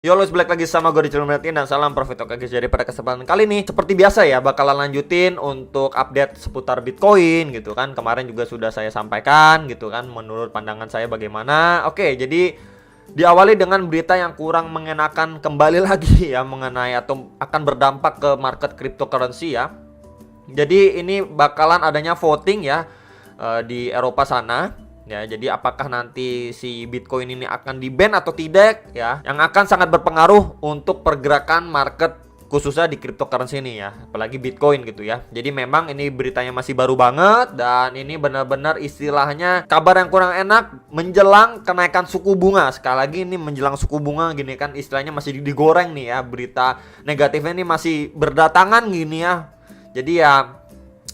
Yo, lo balik lagi sama gue di channel Meltin dan salam profit. Oke guys, jadi pada kesempatan kali ini seperti biasa ya bakalan lanjutin untuk update seputar Bitcoin gitu kan. Kemarin juga sudah saya sampaikan gitu kan menurut pandangan saya bagaimana. Oke, jadi diawali dengan berita yang kurang mengenakan kembali lagi ya mengenai atau akan berdampak ke market cryptocurrency ya. Jadi ini bakalan adanya voting ya di Eropa sana. Ya, jadi apakah nanti si Bitcoin ini akan di-ban atau tidak ya, yang akan sangat berpengaruh untuk pergerakan market khususnya di cryptocurrency ini ya, apalagi Bitcoin gitu ya. Jadi memang ini beritanya masih baru banget dan ini benar-benar istilahnya kabar yang kurang enak menjelang kenaikan suku bunga. Sekali lagi ini menjelang suku bunga gini kan istilahnya masih digoreng nih ya, berita negatifnya ini masih berdatangan gini ya. Jadi ya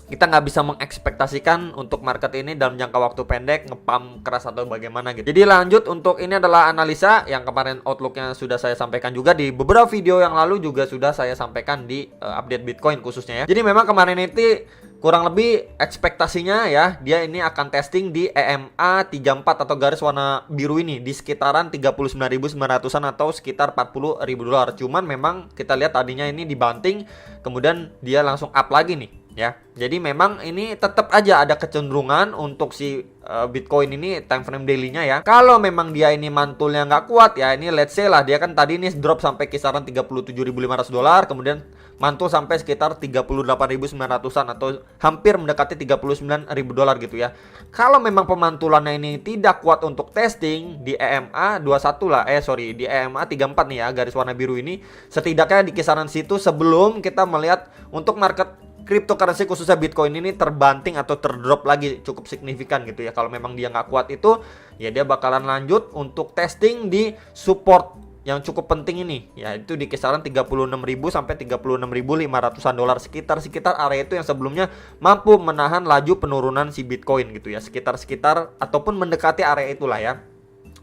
kita nggak bisa mengekspektasikan untuk market ini dalam jangka waktu pendek ngepump keras atau bagaimana gitu. Jadi lanjut, untuk ini adalah analisa yang kemarin outlooknya sudah saya sampaikan juga di beberapa video yang lalu, juga sudah saya sampaikan di update Bitcoin khususnya ya. Jadi memang kemarin itu kurang lebih ekspektasinya ya, dia ini akan testing di EMA 34 atau garis warna biru ini di sekitaran 39.900-an atau sekitar 40.000 dolar. Cuman memang kita lihat tadinya ini dibanting, kemudian dia langsung up lagi nih ya. Jadi memang ini tetap aja ada kecenderungan untuk si Bitcoin ini time frame daily-nya ya. Kalau memang dia ini mantulnya nggak kuat ya, ini let's say lah dia kan tadi ini drop sampai kisaran 37.500 dolar, kemudian mantul sampai sekitar 38.900-an atau hampir mendekati 39.000 dolar gitu ya. Kalau memang pemantulannya ini tidak kuat untuk testing di EMA 21 lah, di EMA 34 nih ya, garis warna biru ini, setidaknya di kisaran situ sebelum kita melihat untuk market cryptocurrency khususnya Bitcoin ini terbanting atau terdrop lagi cukup signifikan gitu ya. Kalau memang dia nggak kuat itu ya, dia bakalan lanjut untuk testing di support yang cukup penting ini ya, itu di kisaran 36.000 sampai 36.500-an dolar, sekitar area itu yang sebelumnya mampu menahan laju penurunan si Bitcoin gitu ya, sekitar ataupun mendekati area itulah ya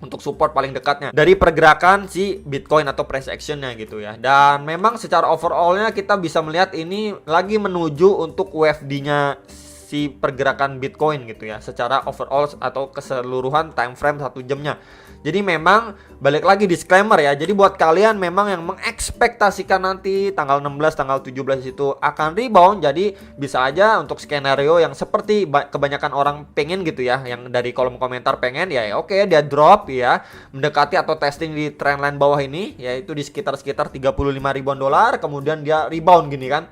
untuk support paling dekatnya dari pergerakan si Bitcoin atau price actionnya gitu ya. Dan memang secara overallnya kita bisa melihat ini lagi menuju untuk WFD-nya si pergerakan Bitcoin gitu ya, secara overall atau keseluruhan time frame 1 jamnya. Jadi memang balik lagi disclaimer ya, jadi buat kalian memang yang mengekspektasikan nanti tanggal 16, tanggal 17 itu akan rebound, jadi bisa aja untuk skenario yang seperti kebanyakan orang pengen gitu ya, yang dari kolom komentar pengen ya, oke, dia drop ya, mendekati atau testing di trendline bawah ini, yaitu di sekitar 35.000-an dolar, kemudian dia rebound gini kan,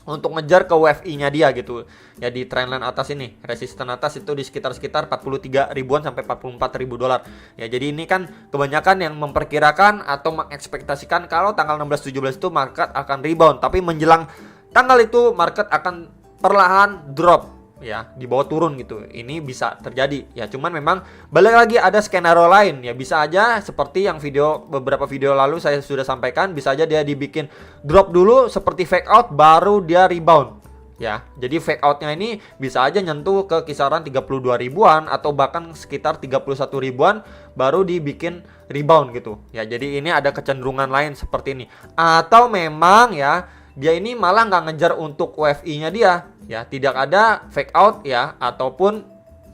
untuk ngejar ke WFI-nya dia gitu ya, di trendline atas ini, resisten atas itu di sekitar 43.000-an sampai 44.000 dolar ya. Jadi ini kan kebanyakan yang memperkirakan atau mengekspektasikan kalau tanggal 16-17 itu market akan rebound, tapi menjelang tanggal itu market akan perlahan drop ya, di bawah turun gitu. Ini bisa terjadi ya, cuman memang balik lagi ada skenario lain ya, bisa aja seperti yang beberapa video lalu saya sudah sampaikan, bisa aja dia dibikin drop dulu seperti fake out baru dia rebound ya. Jadi fake outnya ini bisa aja nyentuh ke kisaran 32.000-an atau bahkan sekitar 31.000-an baru dibikin rebound gitu ya. Jadi ini ada kecenderungan lain seperti ini, atau memang ya dia ini malah nggak ngejar untuk WFI-nya dia ya, tidak ada fake out ya ataupun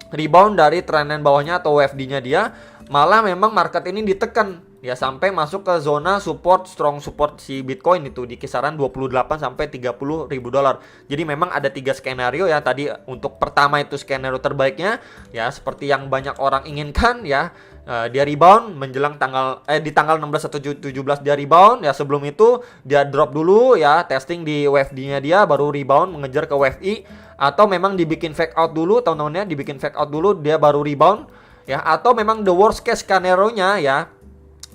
rebound dari trendline bawahnya atau WFD-nya dia, malah memang market ini ditekan ya sampai masuk ke zona support, strong support si Bitcoin itu di kisaran 28 sampai 30.000 dolar. Jadi memang ada 3 skenario ya tadi. Untuk pertama itu skenario terbaiknya ya, seperti yang banyak orang inginkan ya, dia rebound menjelang di tanggal 16 atau 17 dia rebound ya, sebelum itu dia drop dulu ya, testing di WFD-nya dia baru rebound mengejar ke WFI, atau memang dibikin fake out dulu teman-temannya, dibikin fake out dulu dia baru rebound ya, atau memang the worst case skenario-nya ya,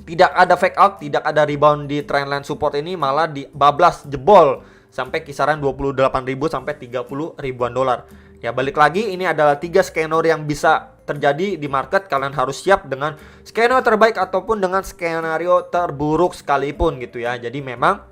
tidak ada fake out, tidak ada rebound di trendline support ini, malah bablas jebol sampai kisaran 28.000 sampai 30.000-an dolar. Ya balik lagi, ini adalah 3 skenario yang bisa terjadi di market. Kalian harus siap dengan skenario terbaik ataupun dengan skenario terburuk sekalipun gitu ya. Jadi memang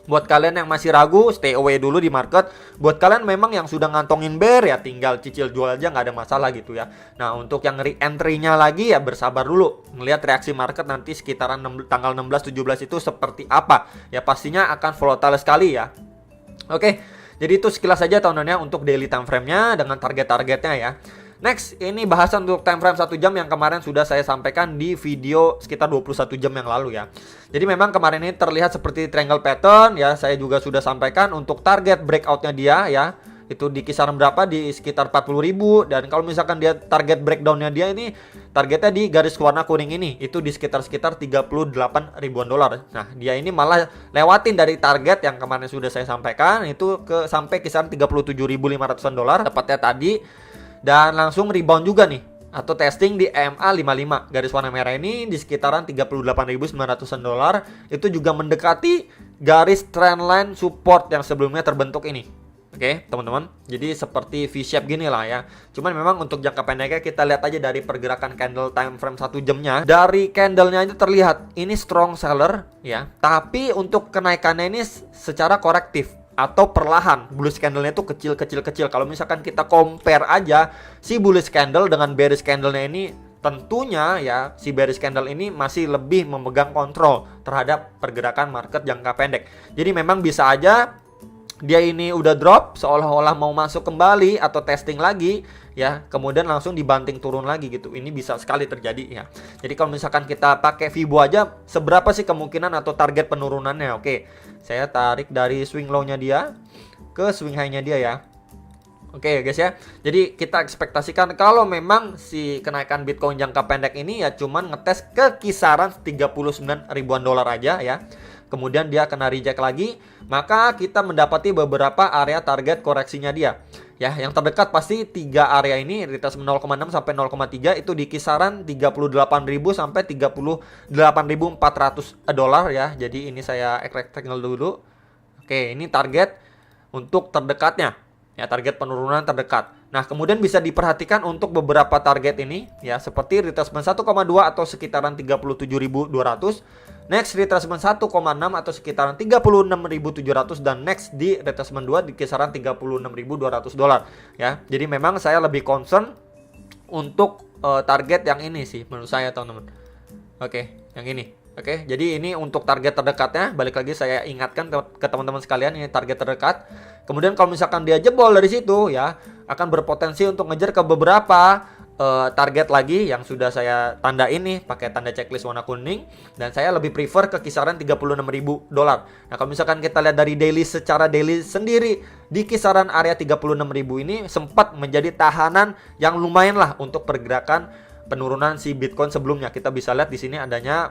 buat kalian yang masih ragu, stay away dulu di market. Buat kalian memang yang sudah ngantongin bear ya, tinggal cicil jual aja, nggak ada masalah gitu ya. Nah untuk yang re-entry-nya lagi ya bersabar dulu, ngelihat reaksi market nanti sekitaran tanggal 16-17 itu seperti apa. Ya pastinya akan volatile sekali ya. Oke, jadi itu sekilas saja tontonannya untuk daily time frame-nya dengan target-targetnya ya. Next, ini bahasan untuk time frame 1 jam yang kemarin sudah saya sampaikan di video sekitar 21 jam yang lalu ya. Jadi memang kemarin ini terlihat seperti triangle pattern ya. Saya juga sudah sampaikan untuk target breakoutnya dia ya. Itu di kisaran berapa? Di sekitar 40.000. Dan kalau misalkan dia target breakdownnya dia ini, targetnya di garis warna kuning ini, itu di sekitar 38 ribuan dolar. Nah, dia ini malah lewatin dari target yang kemarin sudah saya sampaikan, itu ke sampai kisaran 37.500-an dolar tepatnya tadi. Dan langsung rebound juga nih, atau testing di EMA 55 garis warna merah ini di sekitaran 38.900-an dolar. Itu juga mendekati garis trendline support yang sebelumnya terbentuk ini. Oke, teman-teman. Jadi seperti V-shape gini lah ya. Cuman memang untuk jangka pendeknya kita lihat aja dari pergerakan candle time frame 1 jamnya. Dari candlenya itu terlihat ini strong seller ya. Tapi untuk kenaikannya ini secara korektif atau perlahan. Bullish candle-nya itu kecil. Kalau misalkan kita compare aja si bullish candle dengan bearish candle-nya ini, tentunya ya si bearish candle ini masih lebih memegang kontrol terhadap pergerakan market jangka pendek. Jadi memang bisa aja dia ini udah drop seolah-olah mau masuk kembali atau testing lagi ya, kemudian langsung dibanting turun lagi gitu. Ini bisa sekali terjadi ya. Jadi kalau misalkan kita pakai Fibo aja, seberapa sih kemungkinan atau target penurunannya? Oke, saya tarik dari swing low-nya dia ke swing high-nya dia ya. Oke guys ya. Jadi kita ekspektasikan kalau memang si kenaikan Bitcoin jangka pendek ini ya cuman ngetes ke kisaran 39 ribuan dolar aja ya. Kemudian dia kena reject lagi, maka kita mendapati beberapa area target koreksinya dia. Ya, yang terdekat pasti 3 area ini, retracement 0,6 sampai 0,3 itu di kisaran 38.000 sampai 38.400 dolar ya. Jadi ini saya rectangle dulu. Oke, ini target untuk terdekatnya. Ya, target penurunan terdekat. Nah, kemudian bisa diperhatikan untuk beberapa target ini ya, seperti retracement 1,2 atau sekitaran 37.200. Next retracement 1,6 atau sekitaran 36.700 dan next di retracement 2 di kisaran 36.200 dolar ya. Jadi memang saya lebih concern untuk target yang ini sih menurut saya teman-teman. Oke, yang ini. Oke, jadi ini untuk target terdekatnya. Balik lagi saya ingatkan ke teman-teman sekalian, ini target terdekat. Kemudian kalau misalkan dia jebol dari situ ya, akan berpotensi untuk ngejar ke beberapa target lagi yang sudah saya tanda ini pakai tanda checklist warna kuning, dan saya lebih prefer ke kisaran 36.000 dolar. Nah, kalau misalkan kita lihat dari daily, secara daily sendiri di kisaran area 36.000 ini sempat menjadi tahanan yang lumayan lah untuk pergerakan penurunan si Bitcoin sebelumnya. Kita bisa lihat di sini adanya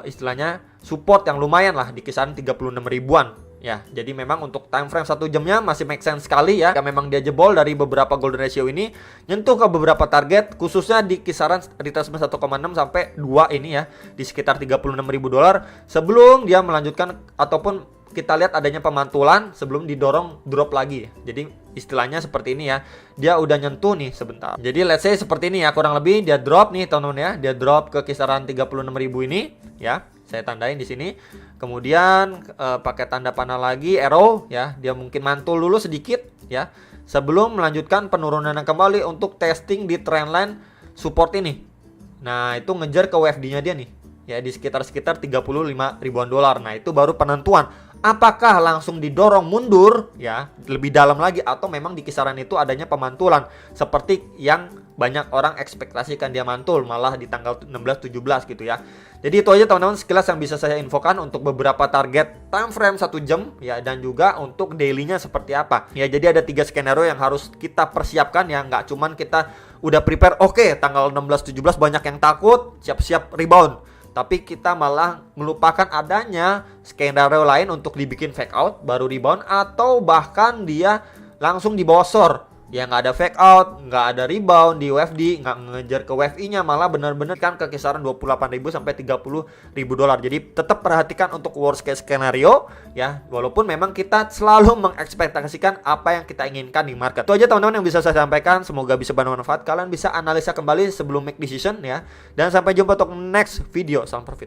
istilahnya support yang lumayan lah di kisaran 36 ribuan. Ya, jadi memang untuk time frame 1 jamnya masih make sense sekali ya. Jika memang dia jebol dari beberapa golden ratio ini, nyentuh ke beberapa target, khususnya di kisaran retracement 1,6 sampai 2 ini ya, di sekitar 36.000 dolar sebelum dia melanjutkan ataupun kita lihat adanya pemantulan sebelum didorong drop lagi. Jadi istilahnya seperti ini ya. Dia udah nyentuh nih sebentar. Jadi let's say seperti ini ya, kurang lebih dia drop nih teman-teman ya. Dia drop ke kisaran 36.000 ini ya. Saya tandain di sini. Kemudian pakai tanda panah lagi arrow ya. Dia mungkin mantul dulu sedikit ya sebelum melanjutkan penurunan yang kembali untuk testing di trendline support ini. Nah, itu ngejar ke WFD-nya dia nih. Ya, di sekitar 35 ribuan dolar. Nah, itu baru penentuan apakah langsung didorong mundur ya lebih dalam lagi atau memang di kisaran itu adanya pemantulan seperti yang banyak orang ekspektasikan dia mantul malah di tanggal 16 17 gitu ya. Jadi itu aja teman-teman sekilas yang bisa saya infokan untuk beberapa target time frame 1 jam ya, dan juga untuk daily-nya seperti apa. Ya, jadi ada 3 skenario yang harus kita persiapkan ya, nggak cuman kita udah prepare oke, tanggal 16 17 banyak yang takut, siap-siap rebound. Tapi kita malah melupakan adanya skenario lain untuk dibikin fake out baru rebound, atau bahkan dia langsung di bawah SOR. Ya nggak ada fake out, nggak ada rebound di UFD, nggak ngejar ke WFI-nya, malah benar-benar kan ke kisaran 28.000 sampai 30.000 dolar. Jadi tetap perhatikan untuk worst case skenario ya, walaupun memang kita selalu mengekspektasikan apa yang kita inginkan di market. Itu aja teman-teman yang bisa saya sampaikan, semoga bisa bermanfaat. Kalian bisa analisa kembali sebelum make decision ya. Dan sampai jumpa untuk next video. Salam profit.